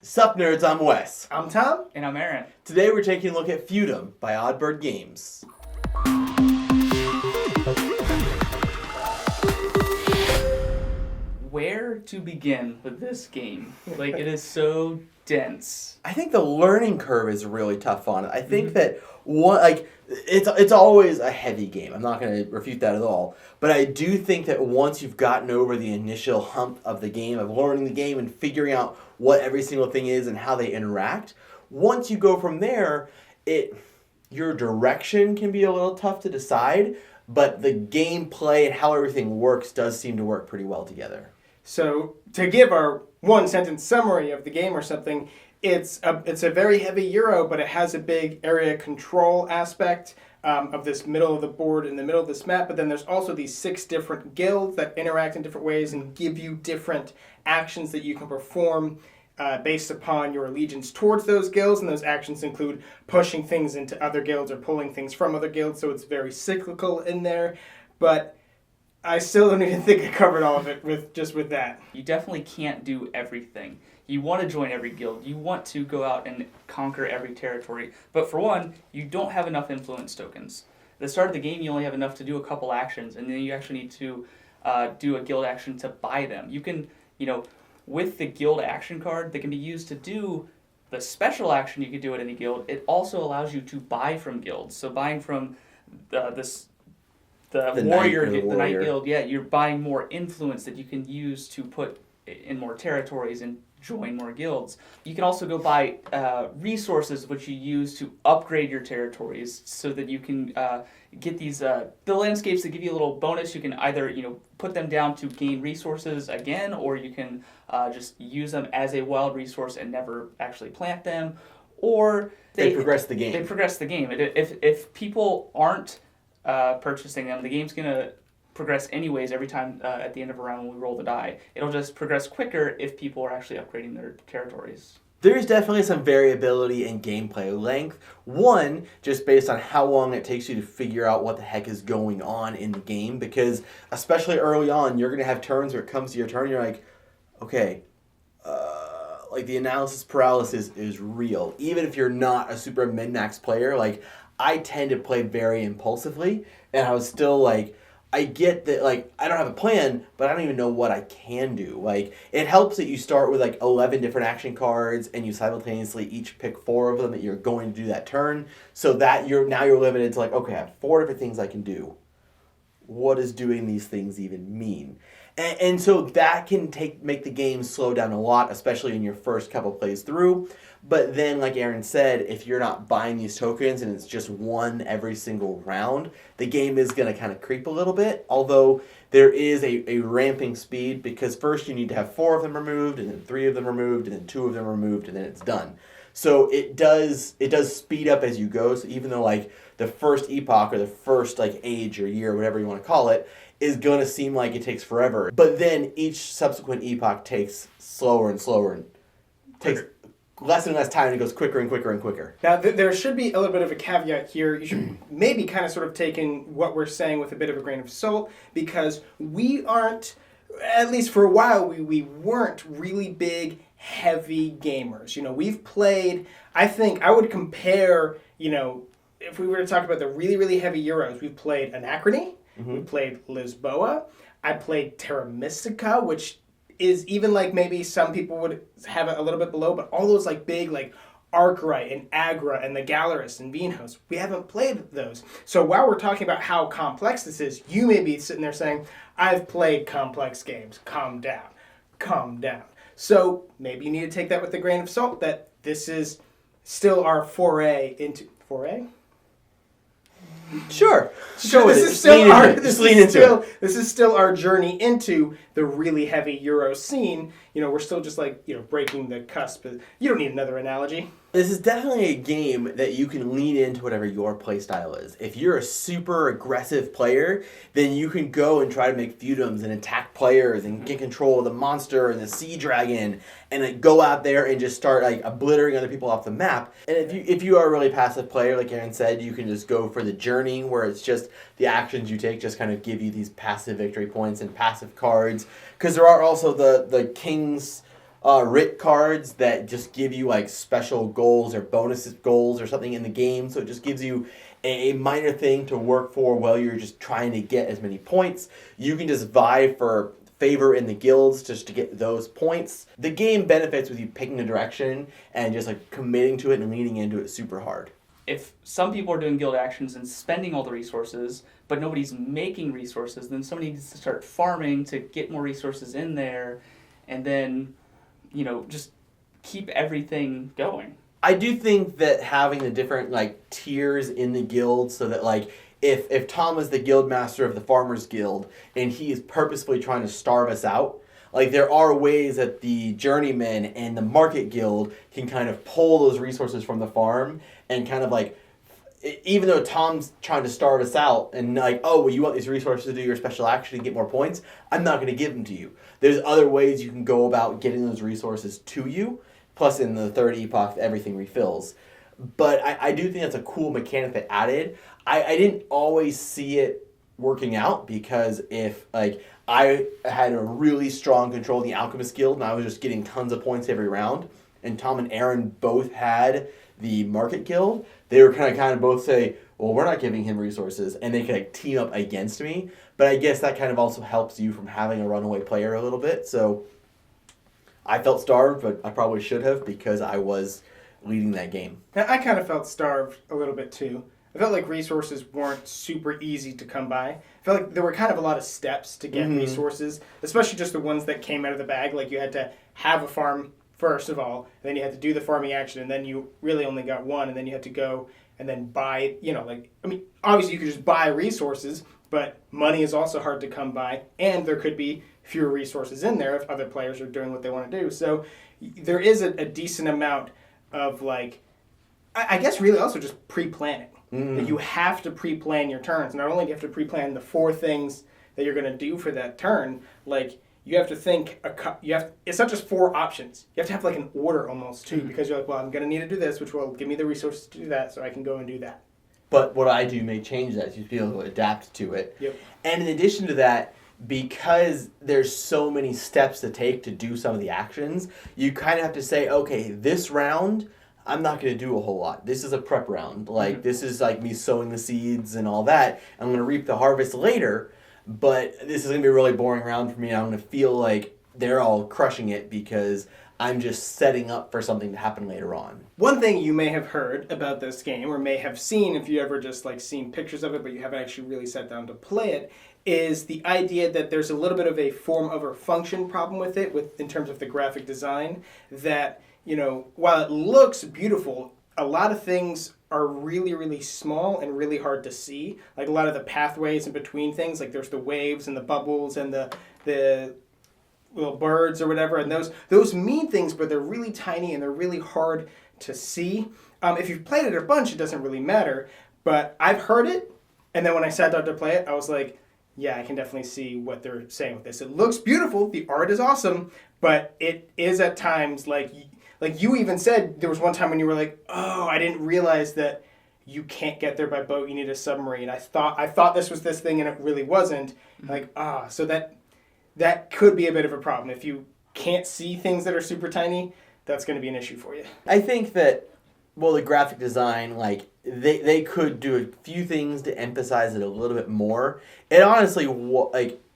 Sup nerds, I'm Wes. I'm Tom. And I'm Aaron. Today we're taking a look at Feudum by Oddbird Games. Where to begin with this game? Like, it is so dense. I think the learning curve is really tough on it. I think that it's always a heavy game. I'm not going to refute that at all. But I do think that once you've gotten over the initial hump of the game, of learning the game and figuring out what every single thing is and how they interact, once you go from there, your direction can be a little tough to decide, but the gameplay and how everything works does seem to work pretty well together. So, to give our one-sentence summary of the game or something, it's a very heavy Euro, but it has a big area control aspect of this middle of the board in the middle of this map. But then there's also these 6 different guilds that interact in different ways and give you different actions that you can perform based upon your allegiance towards those guilds. And those actions include pushing things into other guilds or pulling things from other guilds. So it's very cyclical in there. But I still don't even think I covered all of it with that. You definitely can't do everything. You want to join every guild. You want to go out and conquer every territory. But for one, you don't have enough influence tokens. At the start of the game, you only have enough to do a couple actions, and then you actually need to do a guild action to buy them. You can, with the guild action card that can be used to do the special action you could do at any guild, it also allows you to buy from guilds. So buying from the Knight Guild, you're buying more influence that you can use to put in more territories and join more guilds. You can also go buy resources which you use to upgrade your territories so that you can get these the landscapes that give you a little bonus. You can either put them down to gain resources again, or you can just use them as a wild resource and never actually plant them, or they progress the game. They progress the game. If people aren't purchasing them, the game's going to progress anyways every time at the end of a round when we roll the die. It'll just progress quicker if people are actually upgrading their territories. There's definitely some variability in gameplay length. One, just based on how long it takes you to figure out what the heck is going on in the game, because especially early on, you're going to have turns where it comes to your turn, you're like, okay, the analysis paralysis is real. Even if you're not a super min-max player, I tend to play very impulsively, and I was still I get that, I don't have a plan, but I don't even know what I can do. It helps that you start with, 11 different action cards, and you simultaneously each pick 4 of them that you're going to do that turn, so that you're limited to, okay, I have 4 different things I can do. What does doing these things even mean? And so that can make the game slow down a lot, especially in your first couple plays through. But then, like Aaron said, if you're not buying these tokens and it's just one every single round, the game is going to kind of creep a little bit. Although there is a ramping speed, because first you need to have 4 of them removed, and then 3 of them removed, and then 2 of them removed, and then it's done. So it does speed up as you go. So even though the first epoch or the first age or year, whatever you want to call it, is going to seem like it takes forever. But then each subsequent epoch takes slower and slower and takes less and less time, and it goes quicker and quicker and quicker. Now, there should be a little bit of a caveat here. You should maybe kind of sort of taking what we're saying with a bit of a grain of salt, because we aren't, at least for a while, we weren't really big, heavy gamers. We've played, I think, I would compare, if we were to talk about the really, really heavy Euros, we've played Anachrony, we played Lisboa, I played Terra Mystica, which is even maybe some people would have it a little bit below, but all those big Arkwright and Agra and the Gallerist and Vinhos, we haven't played those. So while we're talking about how complex this is, you may be sitting there saying, I've played complex games. Calm down. So maybe you need to take that with a grain of salt, that this is still our foray into... Foray? Sure. This is still our journey into the really heavy Euro scene. We're still just breaking the cusp. You don't need another analogy. This is definitely a game that you can lean into whatever your play style is. If you're a super aggressive player, then you can go and try to make feudums and attack players and get control of the monster and the sea dragon, and go out there and just start obliterating other people off the map. And if you are a really passive player, like Aaron said, you can just go for the journey, where it's just the actions you take just kind of give you these passive victory points and passive cards. Because there are also the kings writ cards that just give you like special goals or bonus goals or something in the game. So it just gives you a minor thing to work for while you're just trying to get as many points. You can just vie for favor in the guilds just to get those points. The game benefits with you picking a direction and just like committing to it and leaning into it super hard. If some people are doing guild actions and spending all the resources, but nobody's making resources, then somebody needs to start farming to get more resources in there, and then, just keep everything going. I do think that having the different like tiers in the guild, so that like if Tom is the guild master of the Farmers Guild and he is purposefully trying to starve us out, like there are ways that the journeyman and the market guild can kind of pull those resources from the farm and kind of like, even though Tom's trying to starve us out and like, oh, well, you want these resources to do your special action and get more points, I'm not going to give them to you. There's other ways you can go about getting those resources to you. Plus, in the third epoch, everything refills. But I do think that's a cool mechanic that added. I didn't always see it working out, because if like I had a really strong control in the Alchemist Guild and I was just getting tons of points every round, and Tom and Aaron both had the Market Guild, they were kind of both say, well, we're not giving him resources, and they could like team up against me. But I guess that kind of also helps you from having a runaway player a little bit. So I felt starved, but I probably should have, because I was leading that game. I kind of felt starved a little bit too. I felt like resources weren't super easy to come by. I felt like there were kind of a lot of steps to get resources, especially just the ones that came out of the bag. Like you had to have a farm first of all, and then you had to do the farming action, and then you really only got one, and then you had to go and then buy, obviously you could just buy resources, but money is also hard to come by, and there could be fewer resources in there if other players are doing what they want to do. So there is a decent amount of like, I guess really also just pre-planning. That you have to pre-plan your turns. Not only do you have to pre-plan the 4 things that you're going to do for that turn, like you have to think, it's not just 4 options. You have to have like an order almost too, because you're like, well, I'm going to need to do this, which will give me the resources to do that, so I can go and do that. But what I do may change that, so you be able to adapt to it. Yep. And in addition to that, because there's so many steps to take to do some of the actions, you kind of have to say, okay, this round, I'm not going to do a whole lot. This is a prep round. Like, this is like me sowing the seeds and all that. I'm going to reap the harvest later, but this is going to be a really boring round for me. I'm going to feel like they're all crushing it because I'm just setting up for something to happen later on. One thing you may have heard about this game, or may have seen if you ever just like seen pictures of it, but you haven't actually really sat down to play it, is the idea that there's a little bit of a form over function problem with it, in terms of the graphic design, that, while it looks beautiful, a lot of things are really, really small and really hard to see. Like a lot of the pathways in between things, like there's the waves and the bubbles and the little birds or whatever, and those mean things, but they're really tiny and they're really hard to see. If you've played it a bunch, it doesn't really matter, but I've heard it, and then when I sat down to play it, I was like, yeah, I can definitely see what they're saying with this. It looks beautiful, the art is awesome, but it is at times like you even said there was one time when you were like, oh, I didn't realize that you can't get there by boat, you need a submarine. I thought this was this thing and it really wasn't. Like, so that could be a bit of a problem. If you can't see things that are super tiny, that's going to be an issue for you. I think that, well, the graphic design, like, they could do a few things to emphasize it a little bit more. It honestly,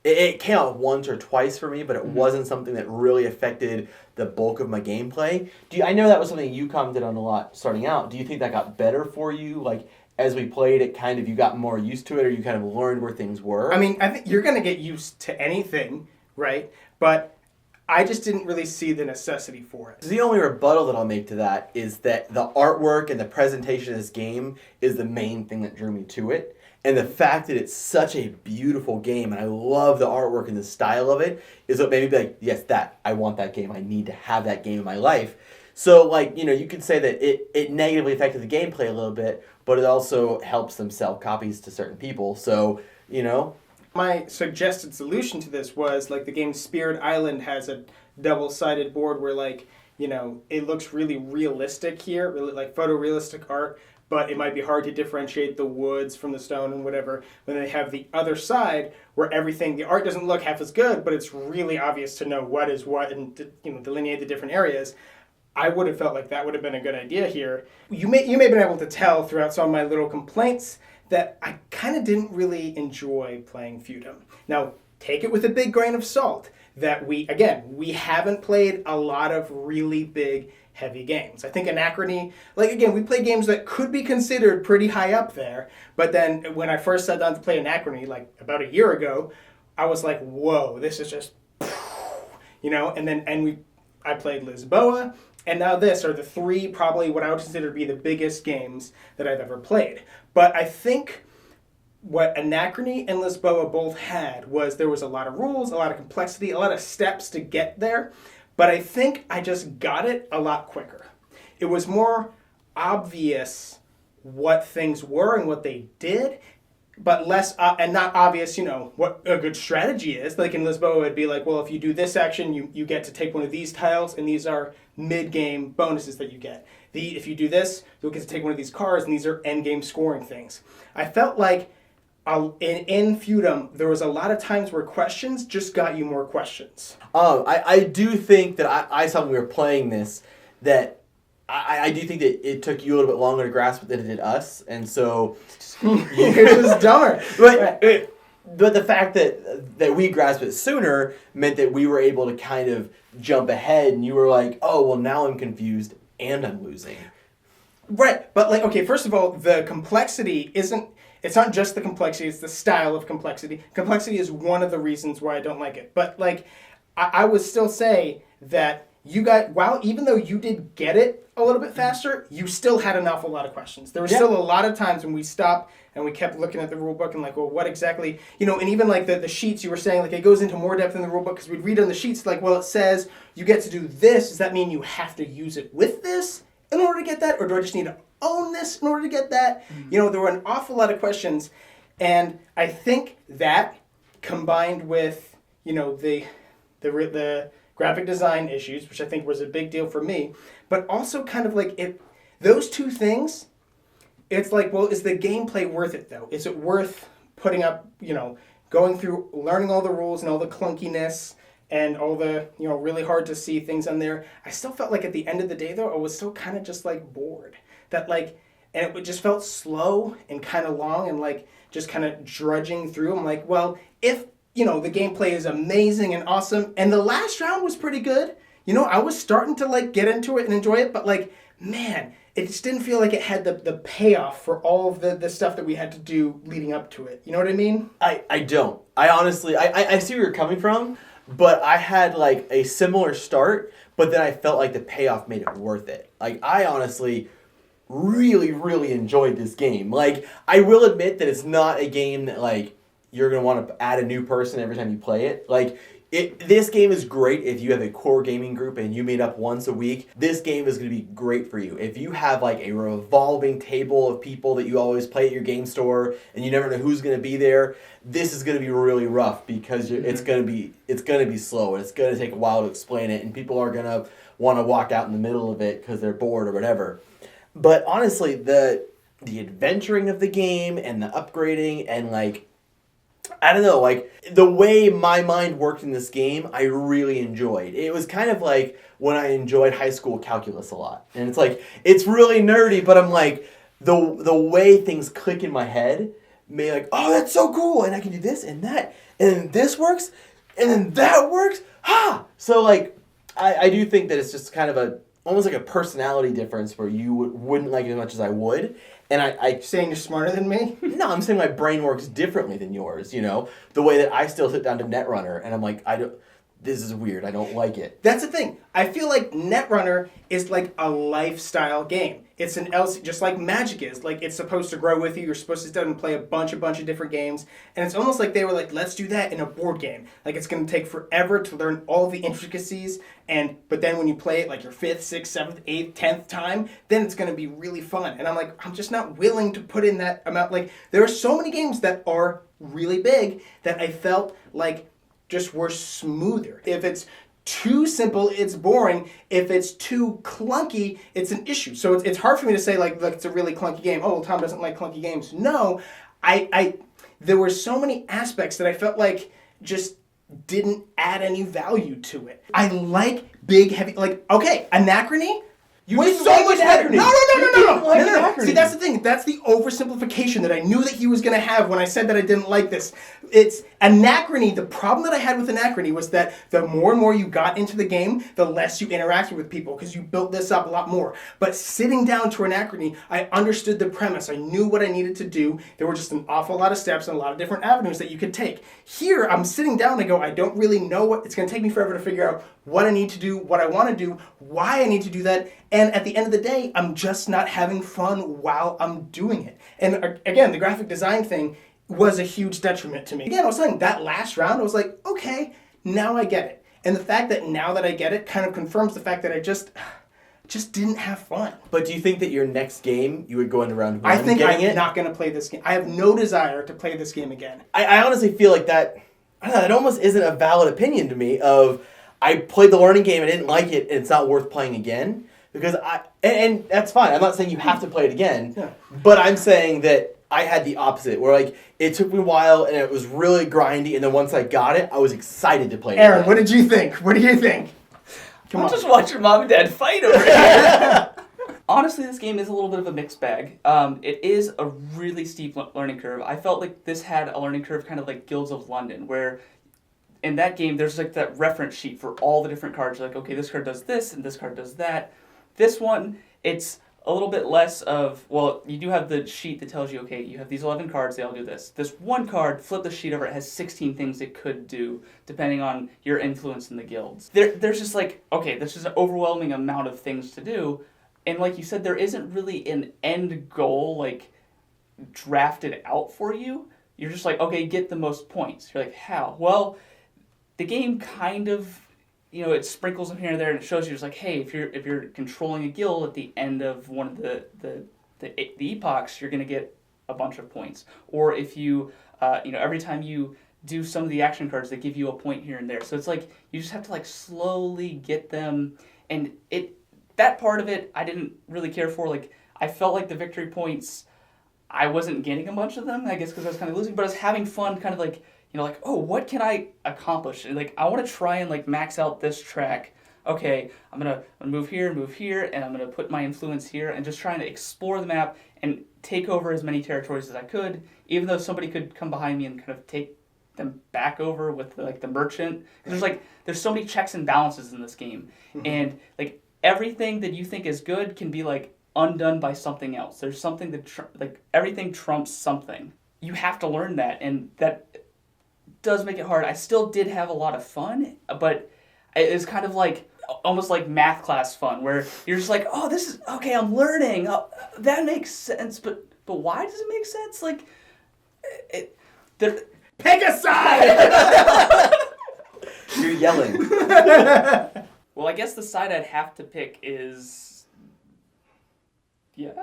it came out once or twice for me, but it wasn't something that really affected the bulk of my gameplay. I know that was something you commented on a lot starting out. Do you think that got better for you? Like, as we played it, kind of you got more used to it, or you kind of learned where things were? I mean, I think you're going to get used to anything, right? But I just didn't really see the necessity for it. The only rebuttal that I'll make to that is that the artwork and the presentation of this game is the main thing that drew me to it. And the fact that it's such a beautiful game, and I love the artwork and the style of it, is what made me be like, yes, I want that game. I need to have that game in my life. So, like, you could say that it negatively affected the gameplay a little bit, but it also helps them sell copies to certain people. So, My suggested solution to this was, like, the game Spirit Island has a double-sided board where, like, it looks really realistic here, really like photorealistic art, but it might be hard to differentiate the woods from the stone and whatever. When they have the other side where everything, the art doesn't look half as good, but it's really obvious to know what is what and delineate the different areas. I would have felt like that would have been a good idea here. You may have been able to tell throughout some of my little complaints that I kind of didn't really enjoy playing Feudum. Now, take it with a big grain of salt that we haven't played a lot of really big, heavy games. I think Anachrony, we play games that could be considered pretty high up there, but then when I first sat down to play Anachrony, about a year ago, I was like, whoa, this is just, I played Lisboa, and now this are the three probably what I would consider to be the biggest games that I've ever played. But I think what Anachrony and Lisboa both had was there was a lot of rules, a lot of complexity, a lot of steps to get there, but I think I just got it a lot quicker. It was more obvious what things were and what they did, but less, and not obvious, what a good strategy is. Like in Lisboa, it'd be like, well, if you do this action, you get to take one of these tiles, and these are mid-game bonuses that you get. If you do this, you'll get to take one of these cards, and these are end-game scoring things. I felt like in Feudum, there was a lot of times where questions just got you more questions. I do think that I saw when we were playing this that I do think that it took you a little bit longer to grasp it than it did us, and so You're just dumber. But the fact that we grasped it sooner meant that we were able to kind of jump ahead, and you were like, oh, well, now I'm confused and I'm losing. Right, but first of all, the complexity it's not just the complexity, it's the style of complexity. Complexity is one of the reasons why I don't like it. But I would still say that even though you did get it a little bit faster, you still had an awful lot of questions. There were still a lot of times when we stopped and we kept looking at the rule book and what exactly, and even the sheets you were saying, it goes into more depth in the rule book because we'd read on the sheets, it says you get to do this. Does that mean you have to use it with this in order to get that? Or do I just need to own this in order to get that? Mm-hmm. There were an awful lot of questions. And I think that combined with, the graphic design issues, which I think was a big deal for me, but also kind of those two things, it's is the gameplay worth it though? Is it worth putting up, going through, learning all the rules and all the clunkiness and all the, really hard to see things on there? I still felt like at the end of the day though, I was still kind of just bored. And it just felt slow and kind of long and just kind of drudging through. I'm like, well, if the gameplay is amazing and awesome, and the last round was pretty good. I was starting to get into it and enjoy it, but man, it just didn't feel like it had the payoff for all of the stuff that we had to do leading up to it. You know what I mean? I don't. I honestly, I see where you're coming from, but I had a similar start, but then I felt like the payoff made it worth it. I honestly really, really enjoyed this game. I will admit that it's not a game that you're going to want to add a new person every time you play it. This game is great if you have a core gaming group and you meet up once a week. This game is going to be great for you. If you have a revolving table of people that you always play at your game store and you never know who's going to be there, this is going to be really rough because it's going to be slow and it's going to take a while to explain it, and people are going to want to walk out in the middle of it because they're bored or whatever. But honestly, the adventuring of the game and the upgrading and I don't know, the way my mind worked in this game, I really enjoyed. It was kind of like when I enjoyed high school calculus a lot. And it's it's really nerdy, but I'm the way things click in my head made oh, that's so cool, and I can do this and that, and then this works, and then that works, So I do think that it's just kind of almost a personality difference where you wouldn't like it as much as I would. And I saying you're smarter than me? No, I'm saying my brain works differently than yours, the way that I still sit down to Netrunner and I'm this is weird, I don't like it. That's the thing. I feel like Netrunner is a lifestyle game. It's an LC, just like Magic is. It's supposed to grow with you. You're supposed to sit down and play a bunch of different games. And it's almost like they were let's do that in a board game. It's going to take forever to learn all the intricacies. But then when you play it your 5th, 6th, 7th, 8th, 10th time, then it's going to be really fun. And I'm just not willing to put in that amount. There are so many games that are really big that I felt just were smoother. If it's too simple, it's boring. If it's too clunky, it's an issue. So it's hard for me to say like it's a really clunky game. Oh, well, Tom doesn't like clunky games. No, I there were so many aspects that I felt like just didn't add any value to it. I like big, heavy, like, okay, Anachrony. You didn't like Anachrony. No. You didn't like Anachrony. See, that's the thing. That's the oversimplification that I knew that he was going to have when I said that I didn't like this. It's Anachrony. The problem that I had with Anachrony was that the more and more you got into the game, the less you interacted with people because you built this up a lot more. But sitting down to Anachrony, I understood the premise. I knew what I needed to do. There were just an awful lot of steps and a lot of different avenues that you could take. Here, I'm sitting down and I go, I don't really know what, it's going to take me forever to figure out what I need to do, what I want to do, why I need to do that, and at the end of the day, I'm just not having fun while I'm doing it. And again, the graphic design thing was a huge detriment to me. Again, I was saying that last round, I was like, okay, now I get it. And the fact that now that I get it kind of confirms the fact that I just didn't have fun. But do you think that your next game, you would go into round one I think getting I'm it? not going to play this game. I have no desire to play this game again. I honestly feel like that, I don't know, that almost isn't a valid opinion to me of, I played the learning game, I didn't like it, and it's not worth playing again. Because and that's fine. I'm not saying you have to play it again. Yeah. But I'm saying that I had the opposite, where like it took me a while and it was really grindy, and then once I got it, I was excited to play it. Aaron, what did you think? What do you think? Come I'll on. just watch your mom and dad fight over it. Honestly, this game is a little bit of a mixed bag. It is a really steep learning curve. I felt like this had a learning curve kind of like Guilds of London, where in that game there's like that reference sheet for all the different cards. Like, okay, this card does this and this card does that. This one, it's a little bit less of, well, you do have the sheet that tells you, okay, you have these 11 cards, they all do this. This one card, flip the sheet over, it has 16 things it could do, depending on your influence in the guilds. There's just like, okay, this is an overwhelming amount of things to do, and like you said, there isn't really an end goal, like, drafted out for you. You're just like, okay, get the most points. You're like, how? Well, the game kind of, you know, it sprinkles them here and there, and it shows you, it's like, hey, if you're controlling a guild at the end of one of the epochs, you're going to get a bunch of points. Or if you, every time you do some of the action cards, they give you a point here and there. So it's like, you just have to like slowly get them, and that part of it, I didn't really care for. Like, I felt like the victory points, I wasn't getting a bunch of them, I guess because I was kind of losing, but I was having fun kind of like, you know, like, oh, what can I accomplish? And like, I want to try and like max out this track. Okay, I'm gonna move here, and I'm gonna put my influence here, and just trying to explore the map and take over as many territories as I could, even though somebody could come behind me and kind of take them back over with the merchant. Because there's so many checks and balances in this game, and like everything that you think is good can be like undone by something else. There's something that like everything trumps something. You have to learn that, and that does make it hard. I still did have a lot of fun, but it's kind of like almost like math class fun, where you're just like, oh, this is okay, I'm learning. Oh, that makes sense, but why does it make sense? Like, Pick a side! You're yelling. Well, I guess the side I'd have to pick is yes.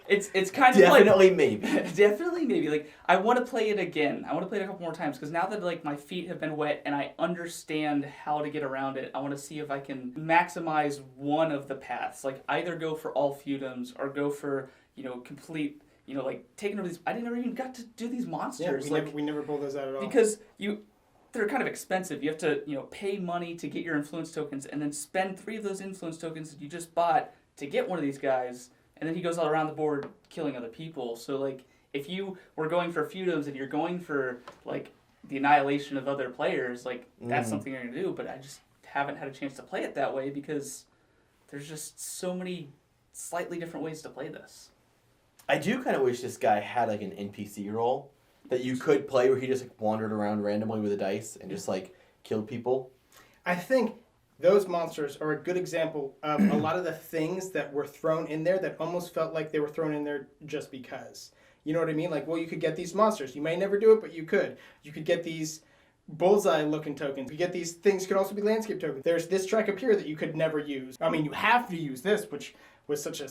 It's kind of Definitely like maybe. definitely maybe. Like, I want to play it again. I want to play it a couple more times because now that like my feet have been wet and I understand how to get around it, I want to see if I can maximize one of the paths. Like, either go for all feudums or go for, you know, complete, you know, like taking over these. I never even got to do these monsters. Yeah, we never pulled those out at all. Because they're kind of expensive. You have to, you know, pay money to get your influence tokens and then spend 3 of those influence tokens that you just bought to get one of these guys, and then he goes all around the board killing other people. So like, if you were going for feudums and you're going for like the annihilation of other players, like that's something you're gonna do. But I just haven't had a chance to play it that way because there's just so many slightly different ways to play this. I do kind of wish this guy had like an NPC role that you could play where he just like wandered around randomly with a dice and just like killed people. I think those monsters are a good example of a lot of the things that were thrown in there that almost felt like they were thrown in there just because. You know what I mean? Like, well, you could get these monsters. You may never do it, but you could. You could get these bullseye-looking tokens. You get these things could also be landscape tokens. There's this track up here that you could never use. I mean, you have to use this, which was such a...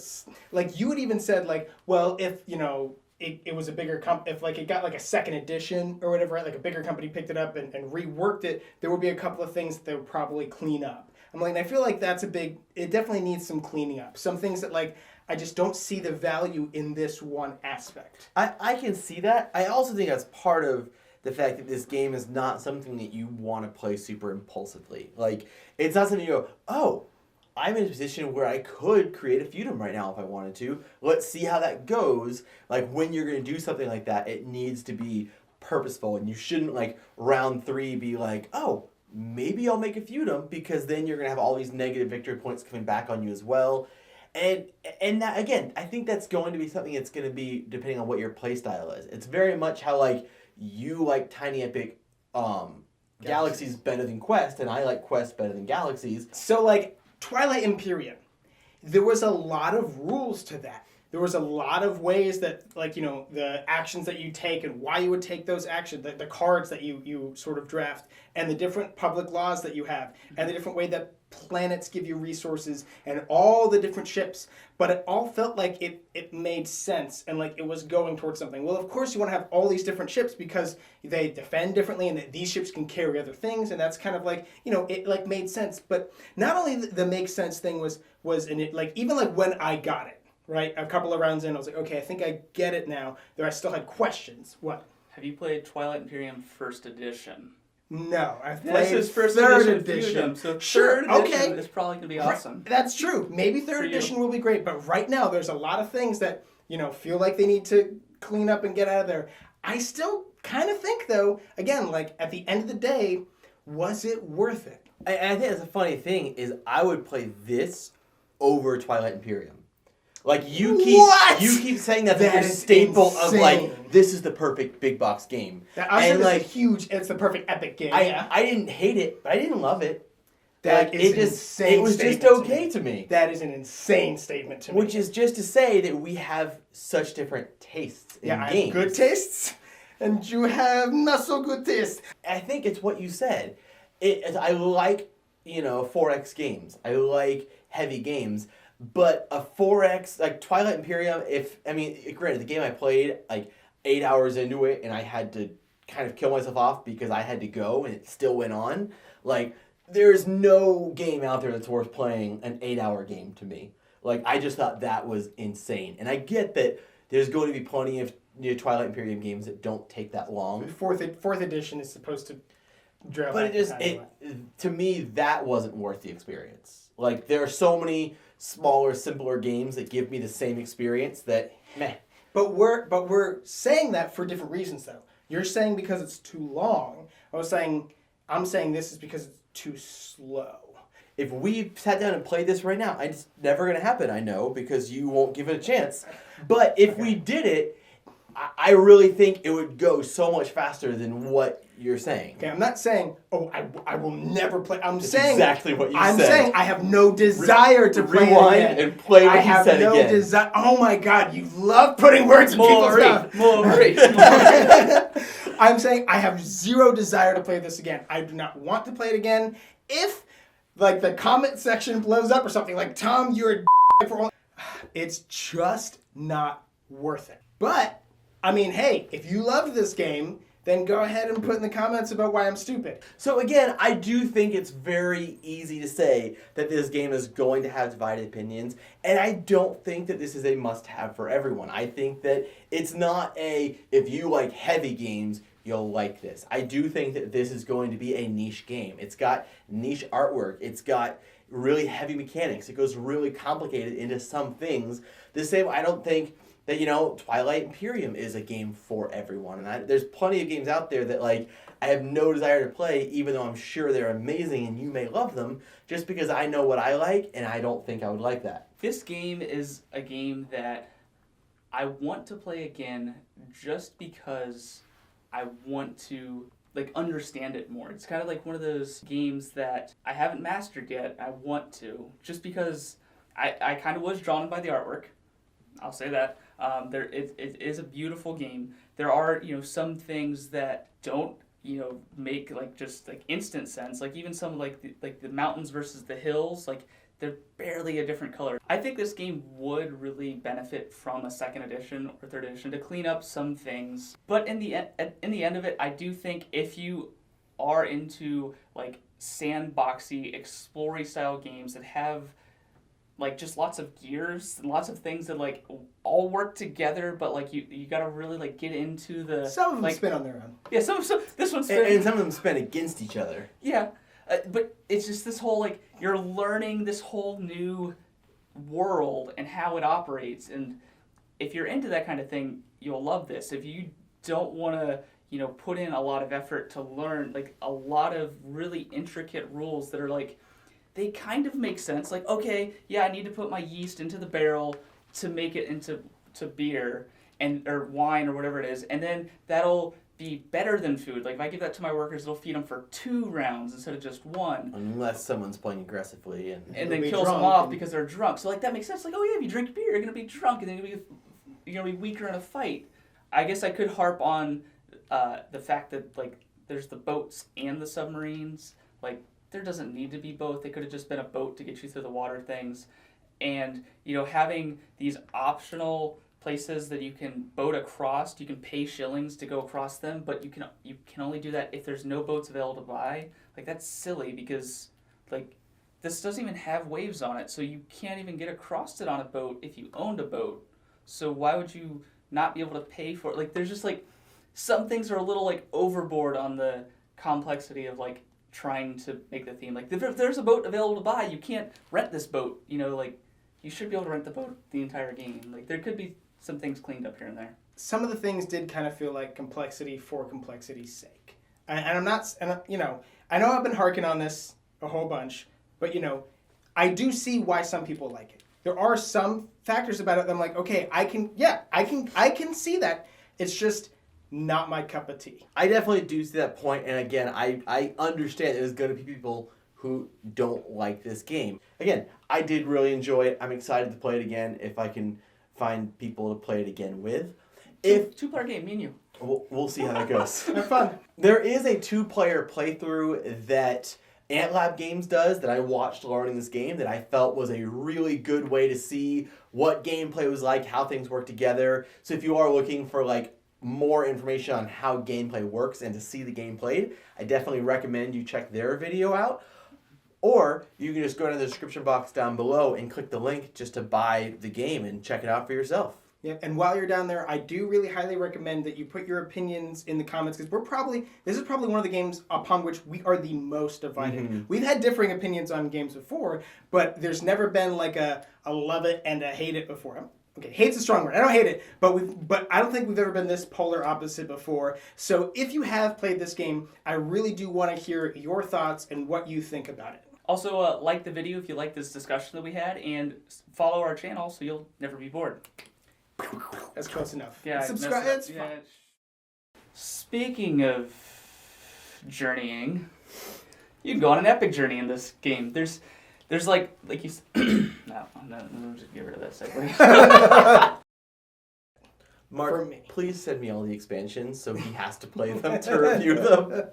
Like, you had even said, like, well, if, you know, it was a bigger if like it got like a second edition or whatever, right? Like a bigger company picked it up and reworked it, there would be a couple of things that they would probably clean up. I'm like, I feel like that's it definitely needs some cleaning up. Some things that like, I just don't see the value in this one aspect. I can see that. I also think that's part of the fact that this game is not something that you want to play super impulsively. Like, it's not something you go, oh, I'm in a position where I could create a Feudum right now if I wanted to. Let's see how that goes. Like, when you're going to do something like that, it needs to be purposeful. And you shouldn't, like, round 3 be like, oh, maybe I'll make a Feudum, because then you're going to have all these negative victory points coming back on you as well. And that, again, I think that's going to be something that's going to be depending on what your play style is. It's very much how, like, you like Tiny Epic Galaxies better than Quest, and I like Quest better than Galaxies. So, like, Twilight Imperium, there was a lot of rules to that. There was a lot of ways that, like, you know, the actions that you take and why you would take those actions, the cards that you sort of draft, and the different public laws that you have, and the different way that planets give you resources, and all the different ships. But it all felt like it made sense, and like it was going towards something. Well, of course you want to have all these different ships because they defend differently, and these ships can carry other things, and that's kind of like, you know, it like made sense. But not only the make sense thing was in it, like even like when I got it, right? A couple of rounds in, I was like, okay, I think I get it now. Though I still had questions. What? Have you played Twilight Imperium First Edition? No, I've This played is first third edition. So Sure, third edition okay. is probably going to be awesome. That's true. Maybe third edition will be great, but right now there's a lot of things that, you know, feel like they need to clean up and get out of there. I still kind of think, though, again, like at the end of the day, was it worth it? And I think that's a funny thing is I would play this over Twilight Imperium. Like you keep saying that's like a staple of like this is the perfect big box game. And like it's the perfect epic game. I didn't hate it, but I didn't love it. That like, is insane. It was just okay to me. That is an insane statement to me. Which is just to say that we have such different tastes in games. I have good tastes, and you have not so good tastes. I think it's what you said. I like, you know, 4X games. I like heavy games. But a 4X, like Twilight Imperium, granted, the game I played, like 8 hours into it, and I had to kind of kill myself off because I had to go, and it still went on. Like, there's no game out there that's worth playing an 8-hour game to me. Like, I just thought that was insane. And I get that there's going to be plenty of Twilight Imperium games that don't take that long. Fourth edition is supposed to drill. But to me, that wasn't worth the experience. Like, there are so many smaller, simpler games that give me the same experience that, meh. But we're saying that for different reasons, though. You're saying because it's too long. I'm saying this is because it's too slow. If we sat down and played this right now, it's never going to happen, I know, because you won't give it a chance. But if we did it, I really think it would go so much faster than what you're saying. Okay, I'm not saying, I will never play. I'm That's saying exactly what you said. I'm saying I have no desire to play Rewind it again. and play what I you have said no again. desire. Oh my God, you love putting words in people's mouth. I'm saying I have zero desire to play this again. I do not want to play it again. If, like, the comment section blows up or something, like, Tom, you're a for all... It's just not worth it. But, I mean, hey, if you loved this game, then go ahead and put in the comments about why I'm stupid. So again, I do think it's very easy to say that this game is going to have divided opinions, and I don't think that this is a must-have for everyone. I think that it's not if you like heavy games, you'll like this. I do think that this is going to be a niche game. It's got niche artwork. It's got really heavy mechanics. It goes really complicated into some things. The same, I don't think that, Twilight Imperium is a game for everyone. And there's plenty of games out there that, like, I have no desire to play, even though I'm sure they're amazing and you may love them, just because I know what I like, and I don't think I would like that. This game is a game that I want to play again just because I want to, like, understand it more. It's kind of like one of those games that I haven't mastered yet. I want to, just because I kind of was drawn by the artwork. I'll say that. It is a beautiful game. There are, some things that don't, make, like, just, like, instant sense. Like, even some, like the mountains versus the hills, like, they're barely a different color. I think this game would really benefit from a second edition or third edition to clean up some things. But in the end of it, I do think if you are into like sandboxy, explory style games that have like just lots of gears and lots of things that like all work together, but like you gotta really like get into the Some of them like, spin on their own. Yeah, some this one's And some of them spin against each other. yeah, but it's just this whole like you're learning this whole new world and how it operates, and if you're into that kind of thing, you'll love this. If you don't want to, put in a lot of effort to learn like a lot of really intricate rules that are like they kind of make sense. Like, okay, yeah, I need to put my yeast into the barrel to make it into beer or wine or whatever it is, and then that'll be better than food. Like if I give that to my workers, it'll feed them for 2 rounds instead of just 1. Unless someone's playing aggressively and then kills them off because they're drunk. So like that makes sense. Like, oh yeah, if you drink beer, you're gonna be drunk, and then you're gonna be weaker in a fight. I guess I could harp on the fact that like there's the boats and the submarines. Like there doesn't need to be both. They could have just been a boat to get you through the water things, and having these optional places that you can boat across. You can pay shillings to go across them, but you can only do that if there's no boats available to buy. Like that's silly because like this doesn't even have waves on it, so you can't even get across it on a boat if you owned a boat. So why would you not be able to pay for it? Like there's just like some things are a little like overboard on the complexity of like trying to make the theme. Like if there's a boat available to buy, you can't rent this boat. Like you should be able to rent the boat the entire game. Like there could be some things cleaned up here and there. Some of the things did kind of feel like complexity for complexity's sake. And I'm not, I know I've been harking on this a whole bunch, but I do see why some people like it. There are some factors about it that I'm like, okay, I can see that. It's just not my cup of tea. I definitely do see that point, and again, I understand there's going to be people who don't like this game. Again, I did really enjoy it. I'm excited to play it again if I can find people to play it again with. If 2-player game, me and you. We'll see how that goes. Have fun. There is a 2-player playthrough that AntLab Games does that I watched learning this game that I felt was a really good way to see what gameplay was like, how things work together. So if you are looking for like more information on how gameplay works and to see the game played, I definitely recommend you check their video out. Or you can just go to the description box down below and click the link just to buy the game and check it out for yourself. Yeah, and while you're down there, I do really highly recommend that you put your opinions in the comments because this is probably one of the games upon which we are the most divided. Mm-hmm. We've had differing opinions on games before, but there's never been like a love it and a hate it before. Okay, hate's a strong word. I don't hate it, but I don't think we've ever been this polar opposite before. So if you have played this game, I really do want to hear your thoughts and what you think about it. Also, like the video if you like this discussion that we had, and follow our channel so you'll never be bored. That's close enough. Yeah, subscribe. It's fine. Speaking of journeying, you can go on an epic journey in this game. There's like you. No, I'm just get rid of that segue. Mark, please send me all the expansions so he has to play them to review them.